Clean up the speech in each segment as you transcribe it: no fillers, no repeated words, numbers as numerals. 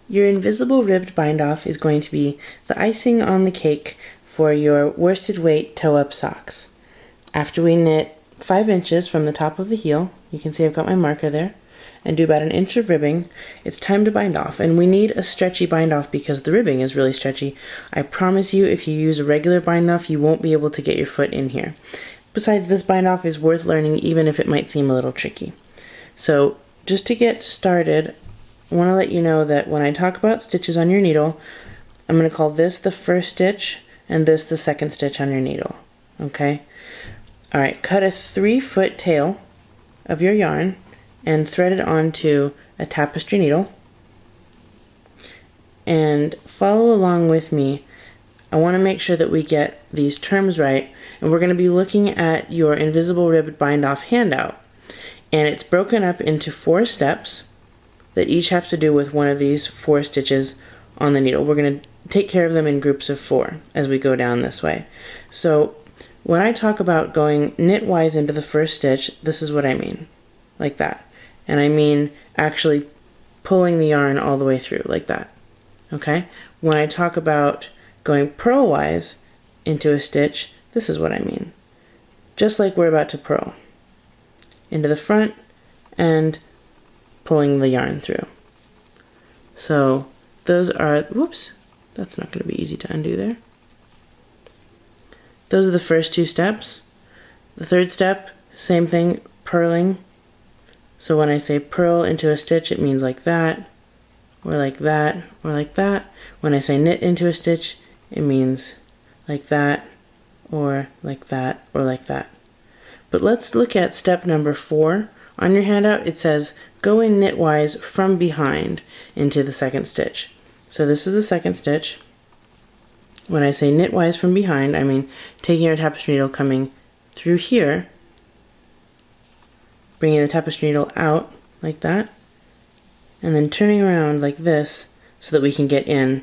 Your invisible ribbed bind off is going to be the icing on the cake for your worsted weight toe-up socks. After we knit 5 inches from the top of the heel, you can see I've got my marker there, and do about an inch of ribbing, it's time to bind off. And we need a stretchy bind off because the ribbing is really stretchy. I promise you, if you use a regular bind off, you won't be able to get your foot in here. Besides, this bind off is worth learning even if it might seem a little tricky. So just to get started, I want to let you know that when I talk about stitches on your needle, I'm going to call this the first stitch and this the second stitch on your needle. Okay? Alright, cut a 3-foot tail of your yarn and thread it onto a tapestry needle. And follow along with me. I want to make sure that we get these terms right, and we're going to be looking at your invisible ribbed bind off handout. And it's broken up into 4 steps that each have to do with one of these 4 stitches on the needle. We're going to take care of them in groups of 4 as we go down this way. So when I talk about going knitwise into the first stitch, this is what I mean, like that. And I mean actually pulling the yarn all the way through, like that. Okay? When I talk about going purlwise into a stitch, this is what I mean. Just like we're about to purl. Into the front and pulling the yarn through. So those are, whoops, that's not going to be easy to undo there. Those are the first 2 steps. The third step, same thing, purling. So when I say purl into a stitch, it means like that, or like that, or like that. When I say knit into a stitch, it means like that, or like that, or like that. But let's look at step number 4. On your handout, it says, go in knitwise from behind into the second stitch. So this is the second stitch. When I say knitwise from behind, I mean taking our tapestry needle, coming through here, bringing the tapestry needle out like that, and then turning around like this so that we can get in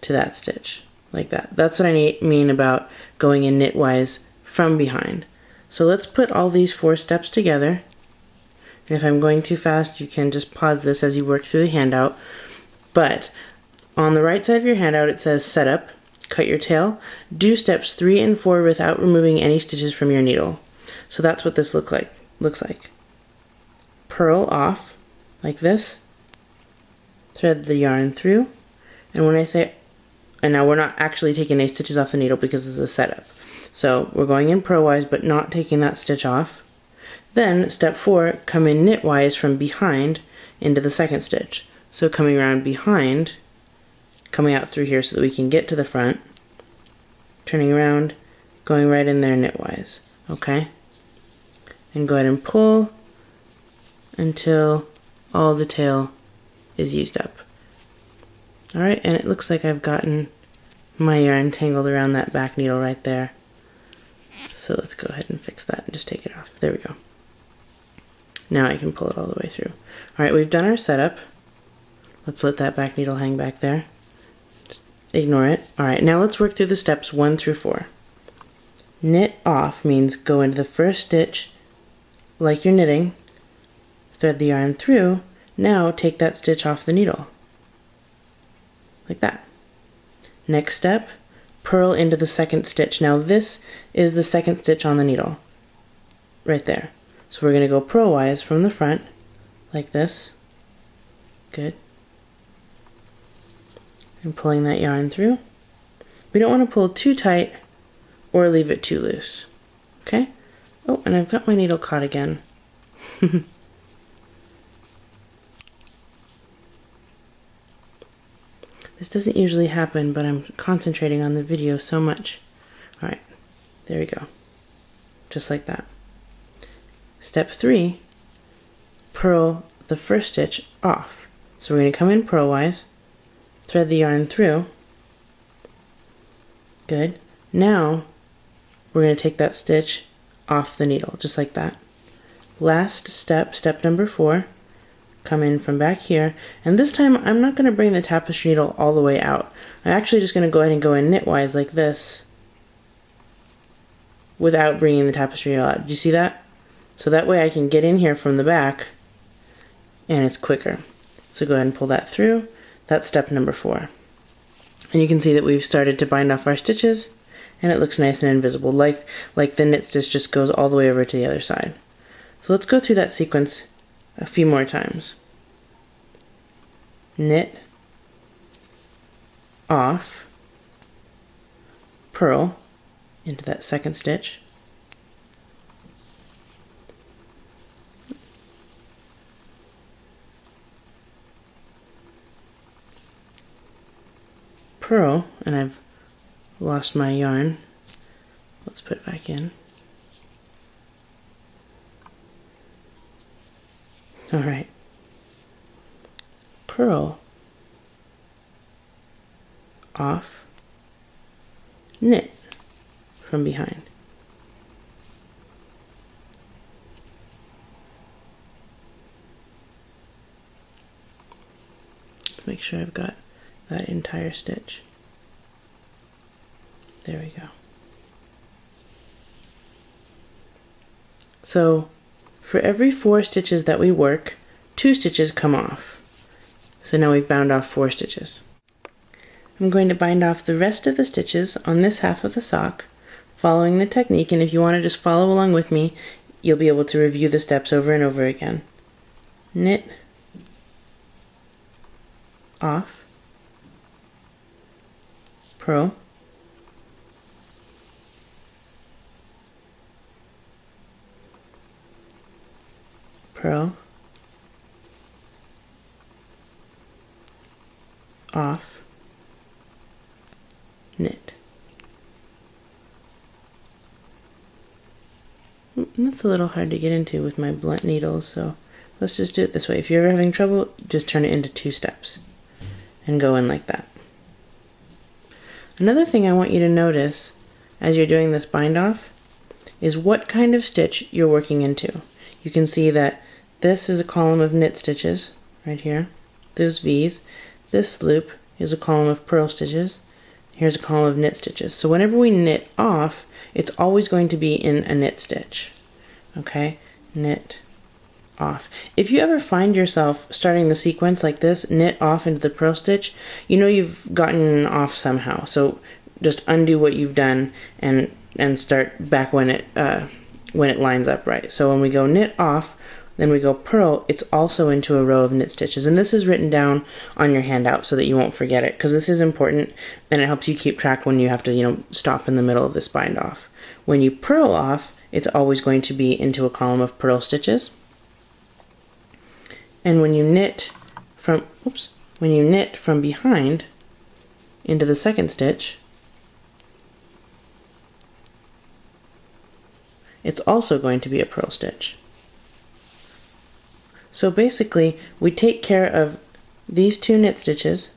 to that stitch, like that. That's what I mean about going in knitwise from behind. So let's put all these 4 steps together. And if I'm going too fast, you can just pause this as you work through the handout. But on the right side of your handout, it says setup, cut your tail, do steps 3 and 4 without removing any stitches from your needle. So that's what this looks like. Purl off, like this, thread the yarn through, and when I say, and now we're not actually taking any stitches off the needle because this is a setup. So we're going in purlwise but not taking that stitch off. Then step 4, come in knitwise from behind into the second stitch. So coming around behind, coming out through here so that we can get to the front, turning around, going right in there knitwise, okay? And go ahead and pull until all the tail is used up. Alright, and it looks like I've gotten my yarn tangled around that back needle right there. So let's go ahead and fix that and just take it off. There we go. Now I can pull it all the way through. Alright, we've done our setup. Let's let that back needle hang back there. Just ignore it. Alright, now let's work through the steps 1 through 4. Knit off means go into the first stitch like you're knitting, thread the yarn through, now take that stitch off the needle. Like that. Next step, purl into the second stitch. Now this is the second stitch on the needle, right there. So we're going to go purlwise from the front, like this. Good. And pulling that yarn through. We don't want to pull too tight or leave it too loose. Okay? Oh, and I've got my needle caught again. This doesn't usually happen, but I'm concentrating on the video so much. Alright, there we go. Just like that. Step 3, purl the first stitch off. So we're going to come in purlwise, thread the yarn through. Good. Now we're going to take that stitch off the needle, just like that. Last step, step number 4, come in from back here, and this time I'm not going to bring the tapestry needle all the way out. I'm actually just going to go ahead and go in knitwise like this without bringing the tapestry needle out. Do you see that? So that way I can get in here from the back and it's quicker. So go ahead and pull that through. That's step number 4. And you can see that we've started to bind off our stitches, and it looks nice and invisible, like the knit stitch just goes all the way over to the other side. So let's go through that sequence a few more times. Knit, off, purl into that second stitch, purl, and I've lost my yarn. Let's put it back in. All right. Purl, off, knit from behind. Let's make sure I've got that entire stitch. There we go. So for every 4 stitches that we work, 2 stitches come off. So now we've bound off 4 stitches. I'm going to bind off the rest of the stitches on this half of the sock, following the technique, and if you want to just follow along with me, you'll be able to review the steps over and over again. Knit, off, purl, purl, off, knit. That's a little hard to get into with my blunt needles, so let's just do it this way. If you're ever having trouble, just turn it into 2 steps and go in like that. Another thing I want you to notice as you're doing this bind off is what kind of stitch you're working into. You can see that this is a column of knit stitches right here, those V's. This loop is a column of purl stitches. Here's a column of knit stitches. So whenever we knit off, it's always going to be in a knit stitch. Okay, knit off. If you ever find yourself starting the sequence like this, knit off into the purl stitch, you know you've gotten off somehow. So just undo what you've done and start back when it lines up right. So when we go knit off, then we go purl, it's also into a row of knit stitches. And this is written down on your handout so that you won't forget it, because this is important and it helps you keep track when you have to, stop in the middle of this bind off. When you purl off, it's always going to be into a column of purl stitches. And when you knit from behind into the second stitch, it's also going to be a purl stitch. So basically, we take care of these 2 knit stitches,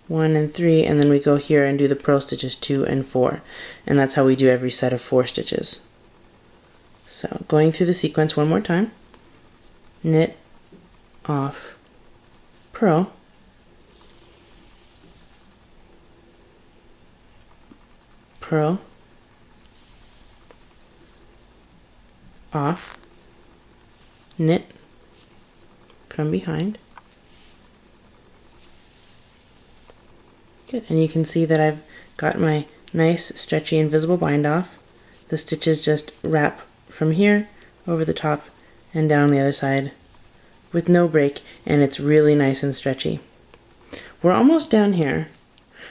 1 and 3, and then we go here and do the purl stitches 2 and 4. And that's how we do every set of 4 stitches. So going through the sequence one more time. Knit, off, purl, purl, off, knit from behind. Good, and you can see that I've got my nice stretchy invisible bind off. The stitches just wrap from here over the top and down the other side with no break, and it's really nice and stretchy. We're almost down here,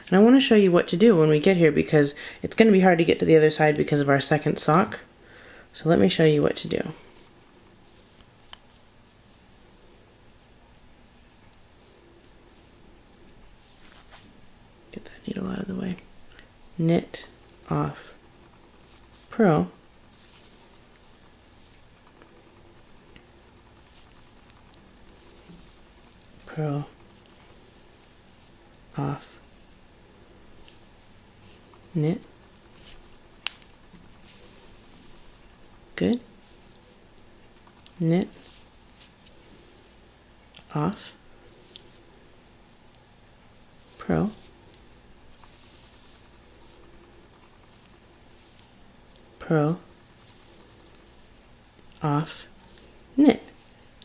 and I want to show you what to do when we get here, because it's going to be hard to get to the other side because of our second sock. So let me show you what to do. Get that needle out of the way. Knit, off, purl, purl, off, knit. Good. Knit, off, purl, purl, off, knit.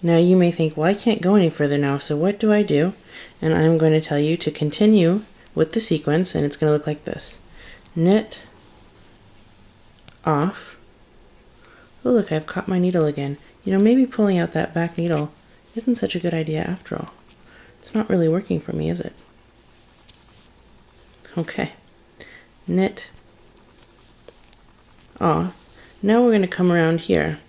Now you may think, well, I can't go any further now, so what do I do? And I'm going to tell you to continue with the sequence, and it's going to look like this. Knit off. Oh look, I've caught my needle again. You know, maybe pulling out that back needle isn't such a good idea after all. It's not really working for me, is it? Okay. Knit off. Now we're going to come around here.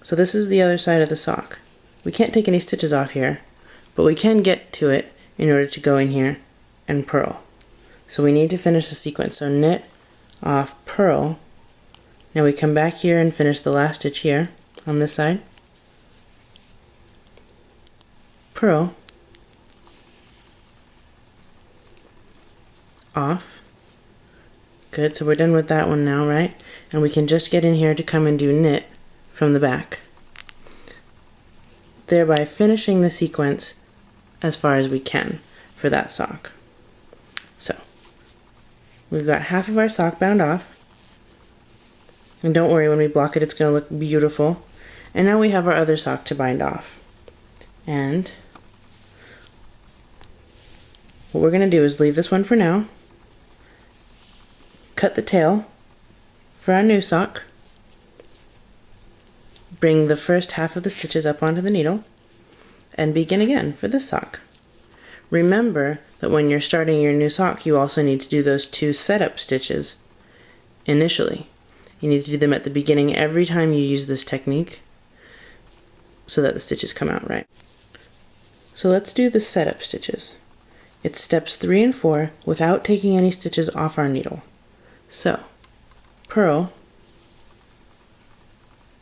So this is the other side of the sock. We can't take any stitches off here, but we can get to it in order to go in here and purl. So we need to finish the sequence. So knit off, purl. Now we come back here and finish the last stitch here on this side. Purl. Off. Good, so we're done with that one now, right? And we can just get in here to come and do knit from the back, thereby finishing the sequence as far as we can for that sock. So we've got half of our sock bound off, and don't worry, when we block it, it's going to look beautiful. And now we have our other sock to bind off. And what we're going to do is leave this one for now, cut the tail for our new sock, bring the first half of the stitches up onto the needle, and begin again for this sock. Remember that when you're starting your new sock, you also need to do those 2 setup stitches initially. You need to do them at the beginning every time you use this technique so that the stitches come out right. So let's do the setup stitches. It's steps 3 and 4 without taking any stitches off our needle. So, purl,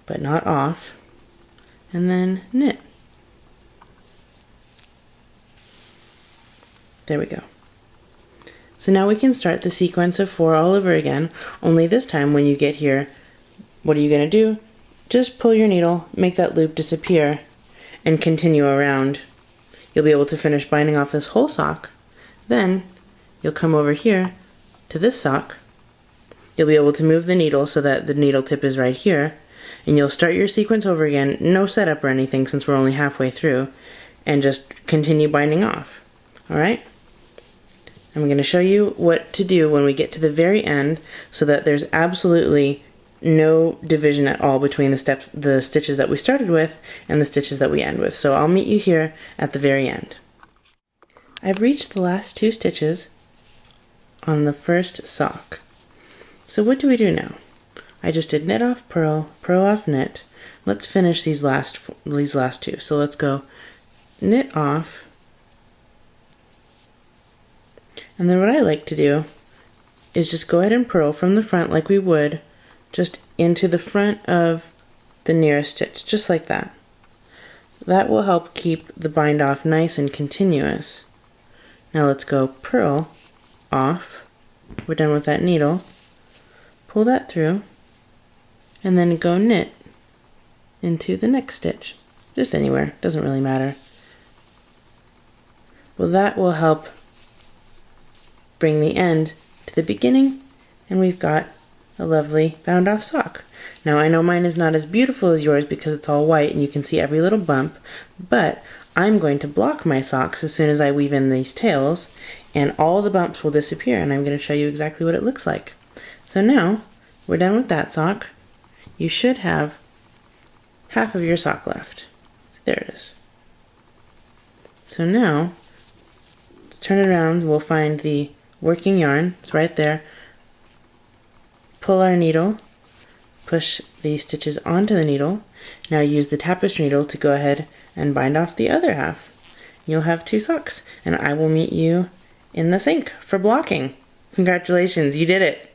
but not off, and then knit. There we go. So now we can start the sequence of 4 all over again, only this time when you get here, what are you going to do? Just pull your needle, make that loop disappear, and continue around. You'll be able to finish binding off this whole sock. Then you'll come over here to this sock. You'll be able to move the needle so that the needle tip is right here, and you'll start your sequence over again, no setup or anything since we're only halfway through, and just continue binding off. Alright? I'm going to show you what to do when we get to the very end so that there's absolutely no division at all between the stitches that we started with and the stitches that we end with. So I'll meet you here at the very end. I've reached the last 2 stitches on the first sock. So what do we do now? I just did knit off, purl, purl off, knit. Let's finish these last 2. So let's go knit off. And then what I like to do is just go ahead and purl from the front like we would, just into the front of the nearest stitch, just like that. That will help keep the bind off nice and continuous. Now let's go purl off. We're done with that needle. Pull that through, and then go knit into the next stitch. Just anywhere, doesn't really matter. Well, that will help bring the end to the beginning, and we've got a lovely bound off sock. Now I know mine is not as beautiful as yours because it's all white and you can see every little bump, but I'm going to block my socks as soon as I weave in these tails, and all the bumps will disappear, and I'm going to show you exactly what it looks like. So now we're done with that sock. You should have half of your sock left. So there it is. So now let's turn it around. We'll find the working yarn. It's right there. Pull our needle, push the stitches onto the needle. Now use the tapestry needle to go ahead and bind off the other half. You'll have 2 socks, and I will meet you in the sink for blocking. Congratulations, you did it!